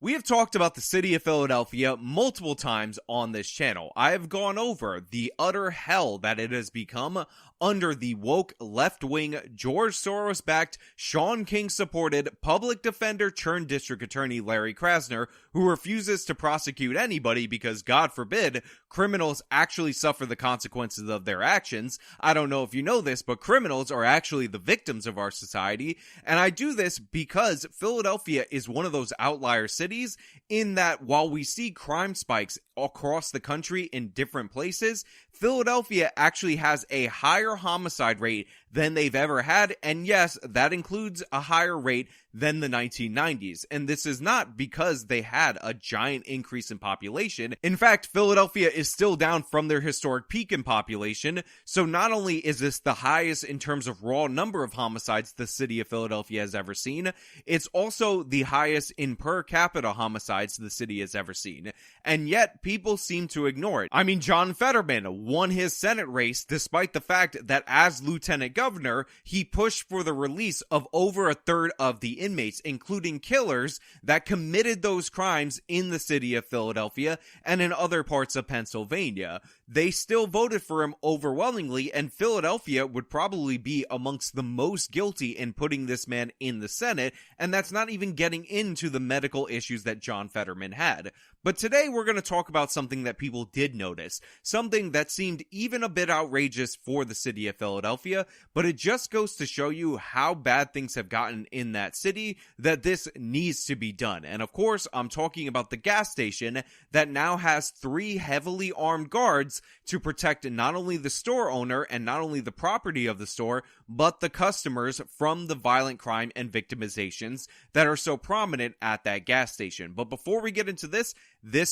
We have talked about the city of Philadelphia multiple times on this channel. I have gone over the utter hell that it has become under the woke left-wing, George Soros-backed, Shaun King-supported public defender turned district attorney Larry Krasner, who refuses to prosecute anybody because, God forbid, criminals actually suffer the consequences of their actions. I don't know if you know this, but criminals are actually the victims of our society, and I do this because Philadelphia is one of those outlier cities in that while we see crime spikes across the country in different places, Philadelphia actually has a higher homicide rate than they've ever had, and yes, that includes a higher rate than the 1990s, and this is not because they had a giant increase in population. In fact, Philadelphia is still down from their historic peak in population, so not only is this the highest in terms of raw number of homicides the city of Philadelphia has ever seen, it's also the highest in per capita homicides the city has ever seen, and yet people seem to ignore it. I mean, John Fetterman won his Senate race despite the fact that as lieutenant governor, he pushed for the release of over a third of the inmates, including killers that committed those crimes in the city of Philadelphia and in other parts of Pennsylvania. They still voted for him overwhelmingly, and Philadelphia would probably be amongst the most guilty in putting this man in the Senate, and that's not even getting into the medical issues that John Fetterman had. But today we're going to talk about something that people did notice, something that seemed even a bit outrageous for the city of Philadelphia, but it just goes to show you how bad things have gotten in that city that this needs to be done. And of course, I'm talking about the gas station that now has 3 heavily armed guards to protect not only the store owner and not only the property of the store, but the customers from the violent crime and victimizations that are so prominent at that gas station. But before we get into this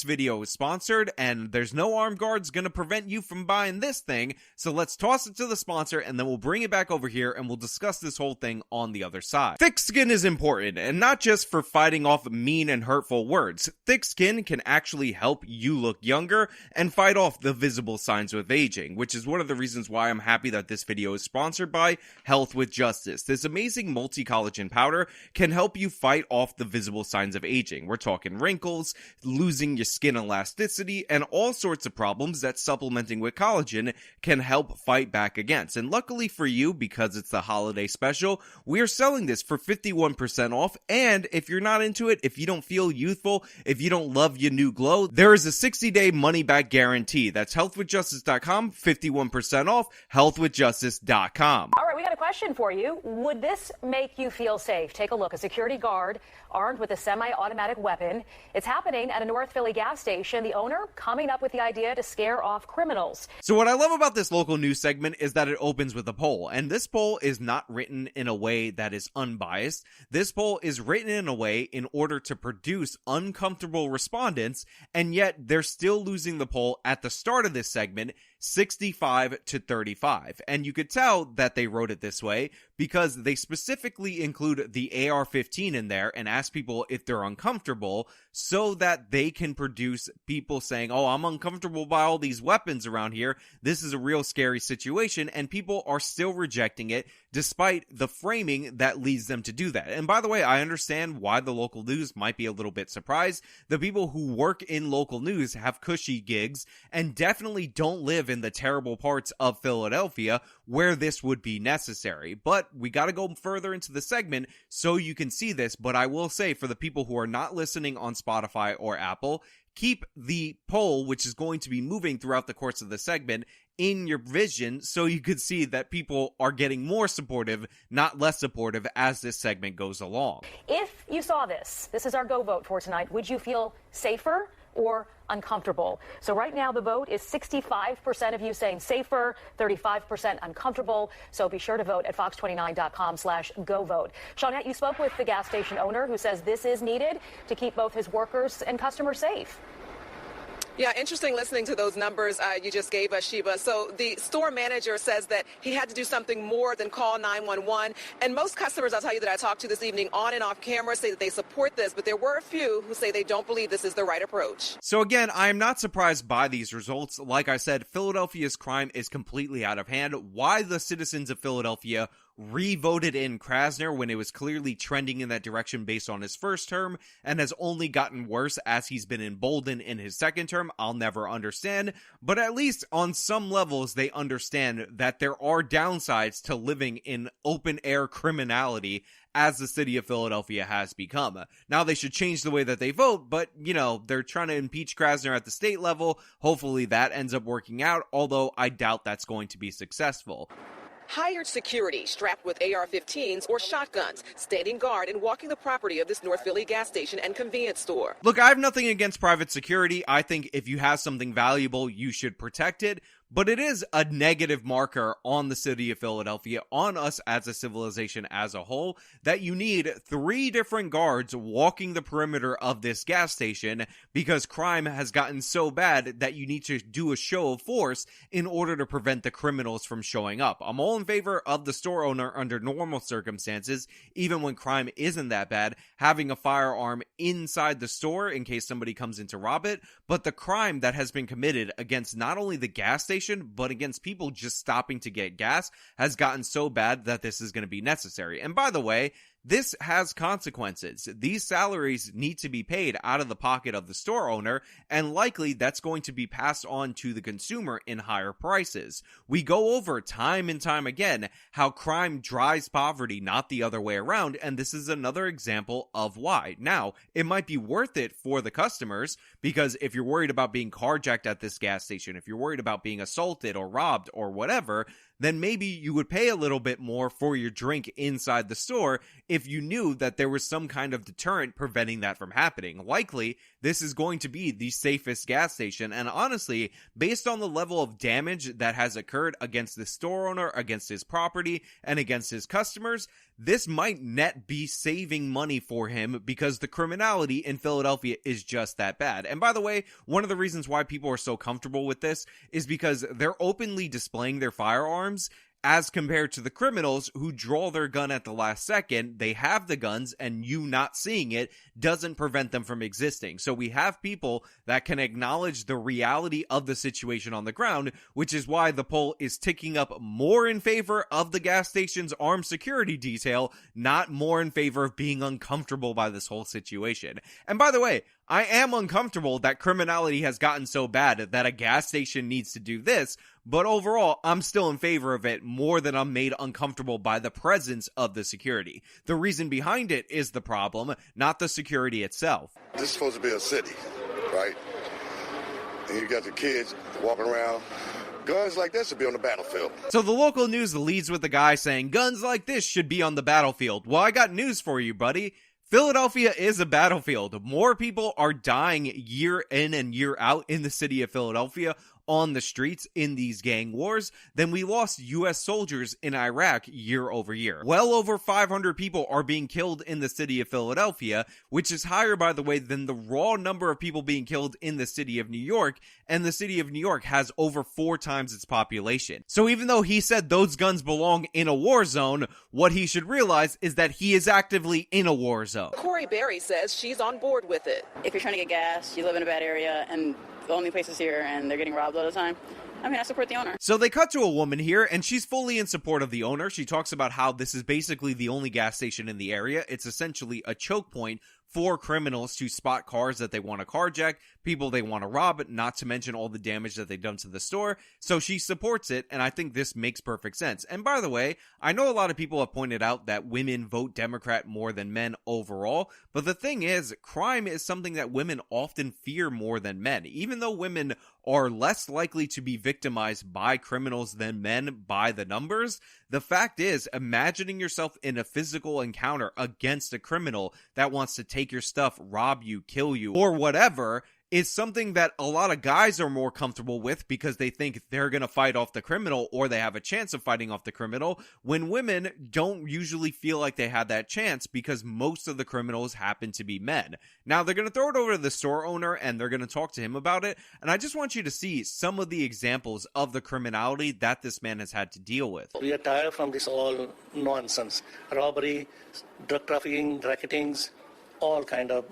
video is sponsored, and there's no armed guards going to prevent you from buying this thing, so let's toss it to the sponsor, and then we'll bring it back over here, and we'll discuss this whole thing on the other side. Thick skin is important, and not just for fighting off mean and hurtful words. Thick skin can actually help you look younger and fight off the visible signs of aging, which is one of the reasons why I'm happy that this video is sponsored by Health with Justice. This amazing multi-collagen powder can help you fight off the visible signs of aging. We're talking wrinkles, losing your skin elasticity, and all sorts of problems that supplementing with collagen can help fight back against. And luckily for you, because it's the holiday special, we are selling this for 51% off. And if you're not into it, if you don't feel youthful, if you don't love your new glow, there is a 60-day money-back guarantee. That's healthwithjustice.com, 51% off, healthwithjustice.com. All right, we got a question for you. Would this make you feel safe? Take a look. A security guard armed with a semi-automatic weapon. It's happening at a North Philly gas station. The owner coming up with the idea to scare off criminals. So what I love about this local news segment is that it opens with a poll, and this poll is not written in a way that is unbiased. This poll is written in a way in order to produce uncomfortable respondents, and yet they're still losing the poll at the start of this segment, 65 to 35. And you could tell that they wrote it this way because they specifically include the AR-15 in there and ask people if they're uncomfortable so that they can produce people saying, oh, I'm uncomfortable by all these weapons around here. This is a real scary situation, and people are still rejecting it despite the framing that leads them to do that. And by the way, I understand why the local news might be a little bit surprised. The people who work in local news have cushy gigs and definitely don't live in the terrible parts of Philadelphia where this would be necessary. But we got to go further into the segment so you can see this. But I will say, for the people who are not listening on Spotify or Apple, keep the poll, which is going to be moving throughout the course of the segment, in your vision so you could see that people are getting more supportive, not less supportive, as this segment goes along. If you saw this is our go vote for tonight. Would you feel safer or uncomfortable? So right now the vote is 65% of you saying safer, 35% uncomfortable. So be sure to vote at fox29.com/go vote. Shaunette, you spoke with the gas station owner who says this is needed to keep both his workers and customers safe. Yeah, interesting listening to those numbers you just gave us, Sheba. So the store manager says that he had to do something more than call 911. And most customers, I'll tell you, that I talked to this evening on and off camera say that they support this, but there were a few who say they don't believe this is the right approach. So again, I am not surprised by these results. Like I said, Philadelphia's crime is completely out of hand. Why the citizens of Philadelphia re-voted in Krasner when it was clearly trending in that direction based on his first term, and has only gotten worse as he's been emboldened in his second term. I'll never understand, but at least on some levels they understand that there are downsides to living in open-air criminality as the city of Philadelphia has become. Now they should change the way that they vote, but, you know, they're trying to impeach Krasner at the state level. Hopefully that ends up working out, although I doubt that's going to be successful. Hired security strapped with AR-15s or shotguns, standing guard and walking the property of this North Philly gas station and convenience store. Look, I have nothing against private security. I think if you have something valuable, you should protect it. But it is a negative marker on the city of Philadelphia, on us as a civilization as a whole, that you need 3 different guards walking the perimeter of this gas station because crime has gotten so bad that you need to do a show of force in order to prevent the criminals from showing up. I'm all in favor of the store owner under normal circumstances, even when crime isn't that bad, having a firearm inside the store in case somebody comes in to rob it. But the crime that has been committed against not only the gas station, but against people just stopping to get gas has gotten so bad that this is going to be necessary. And by the way, this has consequences. These salaries need to be paid out of the pocket of the store owner, and likely that's going to be passed on to the consumer in higher prices. We go over time and time again how crime drives poverty, not the other way around, and this is another example of why. Now, it might be worth it for the customers, because if you're worried about being carjacked at this gas station, if you're worried about being assaulted or robbed or whatever, then maybe you would pay a little bit more for your drink inside the store if you knew that there was some kind of deterrent preventing that from happening. Likely, this is going to be the safest gas station, and honestly, based on the level of damage that has occurred against the store owner, against his property, and against his customers, this might net be saving money for him because the criminality in Philadelphia is just that bad. And by the way, one of the reasons why people are so comfortable with this is because they're openly displaying their firearms as compared to the criminals who draw their gun at the last second. They have the guns, and you not seeing it doesn't prevent them from existing. So we have people that can acknowledge the reality of the situation on the ground, which is why the poll is ticking up more in favor of the gas station's armed security detail, not more in favor of being uncomfortable by this whole situation. And by the way, I am uncomfortable that criminality has gotten so bad that a gas station needs to do this, but overall, I'm still in favor of it more than I'm made uncomfortable by the presence of the security. The reason behind it is the problem, not the security itself. This is supposed to be a city, right? And you got the kids walking around. Guns like this should be on the battlefield. So the local news leads with the guy saying, guns like this should be on the battlefield. Well, I got news for you, buddy. Philadelphia is a battlefield. More people are dying year in and year out in the city of Philadelphia on the streets in these gang wars than we lost U.S. soldiers in Iraq year over year. Well over 500 people are being killed in the city of Philadelphia, which is higher, by the way, than the raw number of people being killed in the city of New York, and the city of New York has over 4 times its population. So even though he said those guns belong in a war zone, what he should realize is that he is actively in a war zone. Corey Berry says she's on board with it. If you're trying to get gas, you live in a bad area, and the only place is here, and they're getting robbed all the time, I mean, I support the owner. So they cut to a woman here, and she's fully in support of the owner. She talks about how this is basically the only gas station in the area. It's essentially a choke point for criminals to spot cars that they want to carjack, people they want to rob, not to mention all the damage that they've done to the store. So she supports it, and I think this makes perfect sense. And by the way, I know a lot of people have pointed out that women vote Democrat more than men overall, but the thing is, crime is something that women often fear more than men. Even though women are less likely to be victimized by criminals than men by the numbers, the fact is, imagining yourself in a physical encounter against a criminal that wants to take your stuff, rob you, kill you, or whatever, is something that a lot of guys are more comfortable with because they think they're going to fight off the criminal or they have a chance of fighting off the criminal, when women don't usually feel like they had that chance because most of the criminals happen to be men. Now, they're going to throw it over to the store owner and they're going to talk to him about it, and I just want you to see some of the examples of the criminality that this man has had to deal with. We are tired from this all nonsense. Robbery, drug trafficking, racketings, all kind of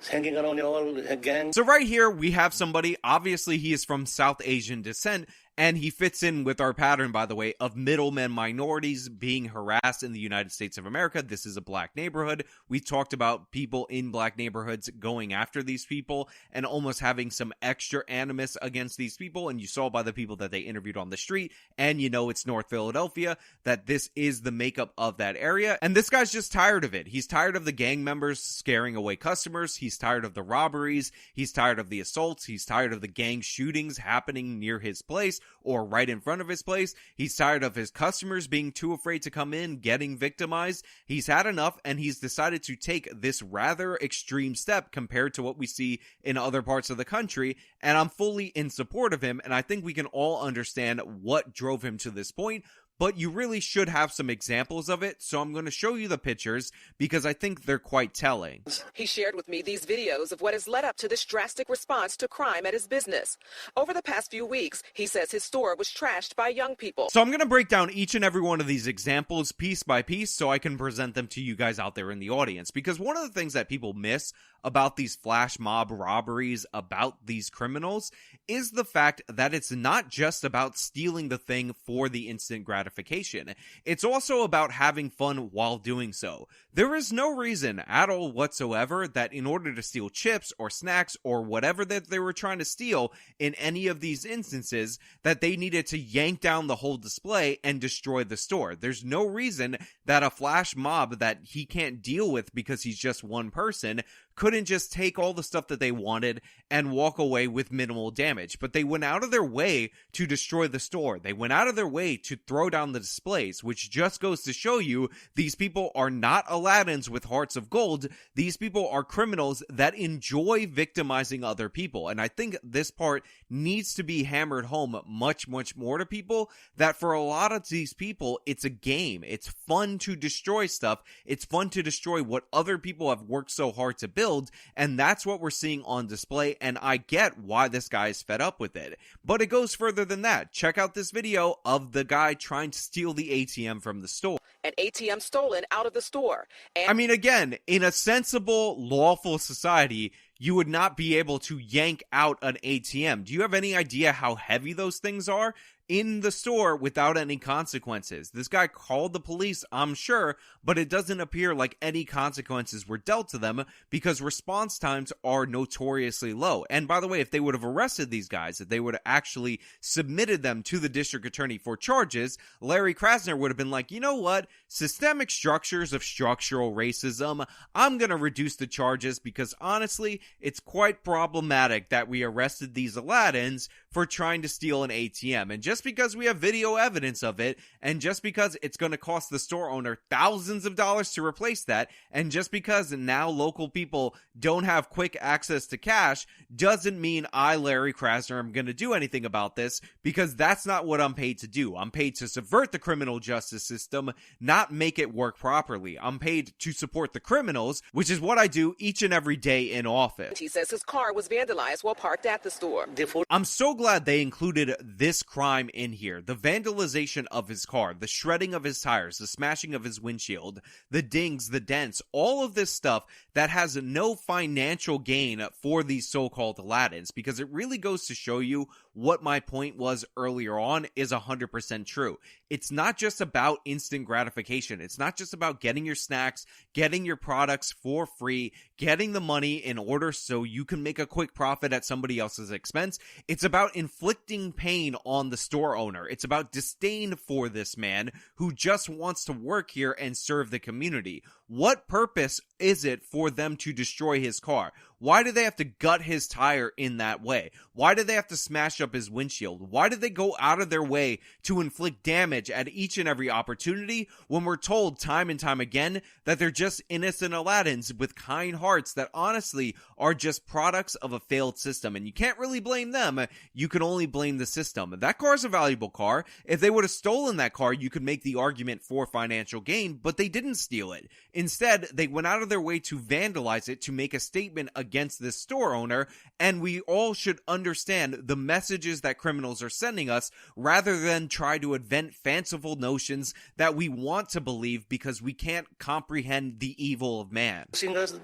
hanging around all gangs. So right here, we have somebody, obviously he is from South Asian descent, And he fits in with our pattern, by the way, of middlemen minorities being harassed in the United States of America. This is a black neighborhood. We talked about people in black neighborhoods going after these people and almost having some extra animus against these people. And you saw by the people that they interviewed on the street, and you know it's North Philadelphia, that this is the makeup of that area. And this guy's just tired of it. He's tired of the gang members scaring away customers. He's tired of the robberies. He's tired of the assaults. He's tired of the gang shootings happening near his place or right in front of his place. He's tired of his customers being too afraid to come in, getting victimized. He's had enough, and he's decided to take this rather extreme step compared to what we see in other parts of the country, and I'm fully in support of him, and I think we can all understand what drove him to this point. But you really should have some examples of it, so I'm going to show you the pictures because I think they're quite telling. He shared with me these videos of what has led up to this drastic response to crime at his business. Over the past few weeks, he says his store was trashed by young people. So I'm going to break down each and every one of these examples piece by piece so I can present them to you guys out there in the audience. Because one of the things that people miss about these flash mob robberies, about these criminals, is the fact that it's not just about stealing the thing for the instant gratification. It's also about having fun while doing so. There is no reason at all whatsoever that in order to steal chips or snacks or whatever that they were trying to steal in any of these instances that they needed to yank down the whole display and destroy the store. There's no reason that a flash mob that he can't deal with because he's just one person couldn't just take all the stuff that they wanted and walk away with minimal damage. But they went out of their way to destroy the store. They went out of their way to throw down the displays, which just goes to show you these people are not Aladdins with hearts of gold. These people are criminals that enjoy victimizing other people. And I think this part needs to be hammered home much, much more to people, that for a lot of these people, it's a game. It's fun to destroy stuff. It's fun to destroy what other people have worked so hard to build. And that's what we're seeing on display, and I get why this guy is fed up with it. But it goes further than that. Check out this video of the guy trying to steal the ATM from the store. An ATM stolen out of the store. I mean, again, in a sensible, lawful society, you would not be able to yank out an ATM. Do you have any idea how heavy those things are? In the store without any consequences. This guy called the police, I'm sure, but it doesn't appear like any consequences were dealt to them because response times are notoriously low. And by the way, if they would have arrested these guys, if they would have actually submitted them to the district attorney for charges, Larry Krasner would have been like, you know what? Systemic structures of structural racism, I'm going to reduce the charges because honestly, it's quite problematic that we arrested these Aladdins for trying to steal an ATM. And just because we have video evidence of it, and just because it's going to cost the store owner thousands of dollars to replace that, and just because now local people don't have quick access to cash, doesn't mean I, Larry Krasner, am going to do anything about this, because that's not what I'm paid to do. I'm paid to subvert the criminal justice system, not make it work properly. I'm paid to support the criminals, which is what I do each and every day in office. He says his car was vandalized while parked at the store. I'm so glad they included this crime in here. The vandalization of his car, the shredding of his tires, the smashing of his windshield, the dings, the dents, all of this stuff that has no financial gain for these so-called Aladdins, because it really goes to show you what my point was earlier on is 100% true. It's not just about instant gratification. It's not just about getting your snacks, getting your products for free, getting the money in order so you can make a quick profit at somebody else's expense. It's about inflicting pain on the store owner. It's about disdain for this man who just wants to work here and serve the community. What purpose is it for them to destroy his car? Why do they have to gut his tire in that way? Why do they have to smash up his windshield? Why do they go out of their way to inflict damage at each and every opportunity when we're told time and time again that they're just innocent Aladdins with kind hearts that honestly are just products of a failed system? And you can't really blame them. You can only blame the system. That car is a valuable car. If they would have stolen that car, you could make the argument for financial gain, but they didn't steal it. Instead, they went out of their way to vandalize it, to make a statement against this store owner, and we all should understand the messages that criminals are sending us rather than try to invent fanciful notions that we want to believe because we can't comprehend the evil of man. Singers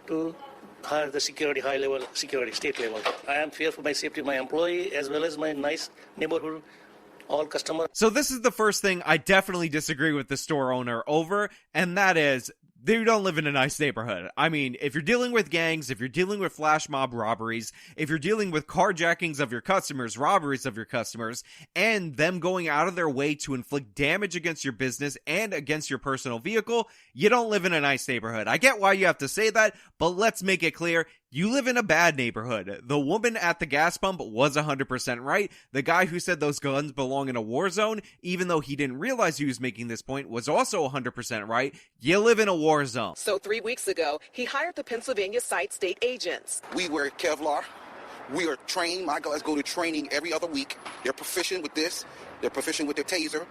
to higher the security, high level security, state level. I am fear for my safety, my employee, as well as my nice neighborhood, all customers. So this is the first thing I definitely disagree with the store owner over, and that is, they don't live in a nice neighborhood. I mean, if you're dealing with gangs, if you're dealing with flash mob robberies, if you're dealing with carjackings of your customers, robberies of your customers, and them going out of their way to inflict damage against your business and against your personal vehicle, you don't live in a nice neighborhood. I get why you have to say that, but let's make it clear. You live in a bad neighborhood. The woman at the gas pump was 100% right. The guy who said those guns belong in a war zone, even though he didn't realize he was making this point, was also 100% right. You live in a war zone. So 3 weeks ago, he hired the Pennsylvania site state agents. We wear Kevlar. We are trained. My guys go to training every other week. They're proficient with this. They're proficient with their taser.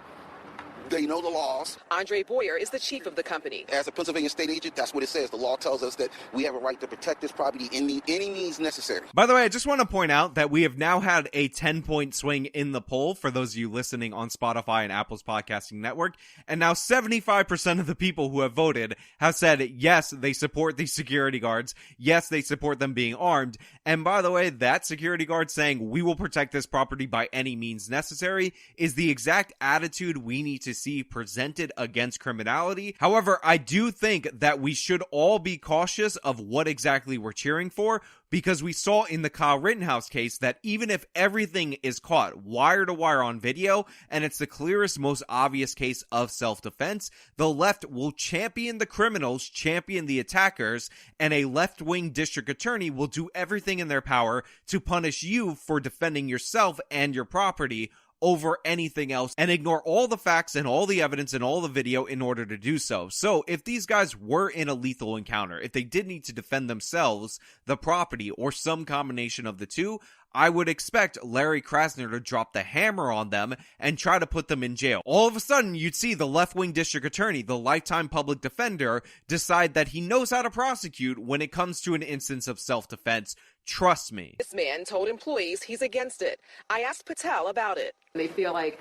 They know the laws. Andre Boyer is the chief of the company. As a Pennsylvania state agent, that's what it says. The law tells us that we have a right to protect this property in any means necessary. By the way, I just want to point out that we have now had a 10-point swing in the poll for those of you listening on Spotify and Apple's podcasting network. And now 75% of the people who have voted have said, yes, they support these security guards. Yes, they support them being armed. And by the way, that security guard saying we will protect this property by any means necessary is the exact attitude we need to see presented against criminality. However, I do think that we should all be cautious of what exactly we're cheering for, because we saw in the Kyle Rittenhouse case that even if everything is caught wire to wire on video, and it's the clearest, most obvious case of self-defense, the left will champion the criminals, champion the attackers, and a left-wing district attorney will do everything in their power to punish you for defending yourself and your property over anything else, and ignore all the facts and all the evidence and all the video in order to do so. So if these guys were in a lethal encounter, if they did need to defend themselves, the property, or some combination of the two, I would expect Larry Krasner to drop the hammer on them and try to put them in jail. All of a sudden, you'd see the left-wing district attorney, the lifetime public defender, decide that he knows how to prosecute when it comes to an instance of self-defense. Trust me. This man told employees he's against it. I asked Patel about it. They feel like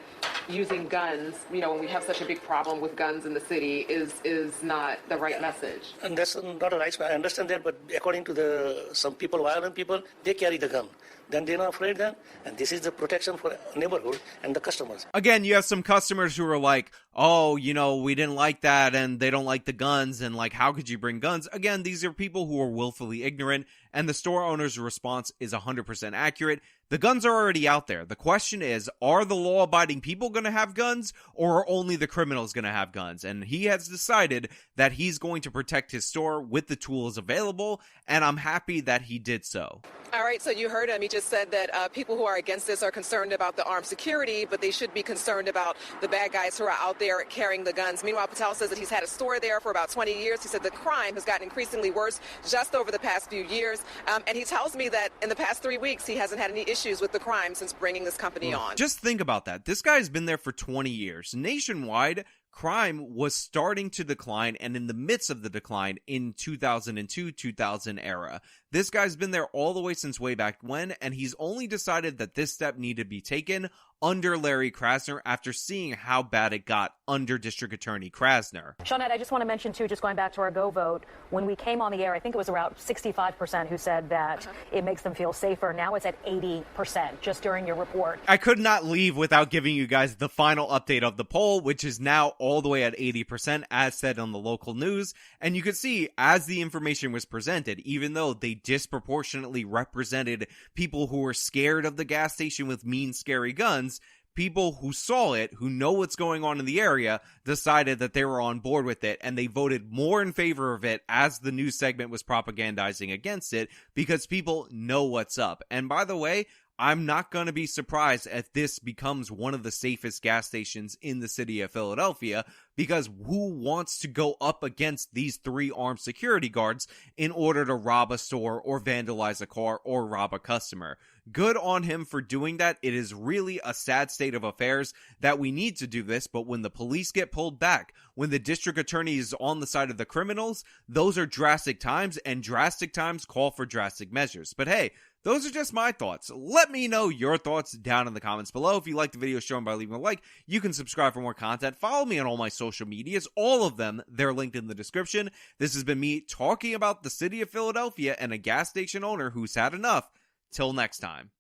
using guns, when we have such a big problem with guns in the city, is not the right message. And that's not a right. I understand that, but according to some people, violent people, they carry the gun. Then they're not afraid then, and this is the protection for neighborhood and the customers. Again, you have some customers who are like, oh, we didn't like that, and they don't like the guns, and like, how could you bring guns? Again, these are people who are willfully ignorant, and the store owner's response is 100% accurate. The guns are already out there. The question is, are the law-abiding people going to have guns, or are only the criminals going to have guns? And he has decided that he's going to protect his store with the tools available, and I'm happy that he did so. All right, so you heard him. He just said that people who are against this are concerned about the armed security, but they should be concerned about the bad guys who are out there carrying the guns. Meanwhile, Patel says that he's had a store there for about 20 years. He said the crime has gotten increasingly worse just over the past few years. And he tells me that in the past 3 weeks, he hasn't had any issues with the crime since bringing this company on. Just think about that. This guy's been there for 20 years. Nationwide, crime was starting to decline, and in the midst of the decline in 2002-2000 era. This guy's been there all the way since way back when, and he's only decided that this step needed to be taken under Larry Krasner after seeing how bad it got under District Attorney Krasner. Shawnette, I just want to mention, too, just going back to our Go vote, when we came on the air, I think it was around 65% who said that it makes them feel safer. Now it's at 80% just during your report. I could not leave without giving you guys the final update of the poll, which is now all the way at 80%, as said on the local news. And you could see, as the information was presented, even though they disproportionately represented people who were scared of the gas station with mean, scary guns, people who saw it, who know what's going on in the area, decided that they were on board with it, and they voted more in favor of it as the news segment was propagandizing against it, because people know what's up. And by the way, I'm not going to be surprised if this becomes one of the safest gas stations in the city of Philadelphia, because who wants to go up against these 3 armed security guards in order to rob a store or vandalize a car or rob a customer? Good on him for doing that. It is really a sad state of affairs that we need to do this, but when the police get pulled back, when the district attorney is on the side of the criminals, those are drastic times, and drastic times call for drastic measures. But hey, those are just my thoughts. Let me know your thoughts down in the comments below. If you liked the video, show them by leaving a like. You can subscribe for more content. Follow me on all my social social medias, all of them, they're linked in the description. This has been me talking about the city of Philadelphia and a gas station owner who's had enough. Till next time.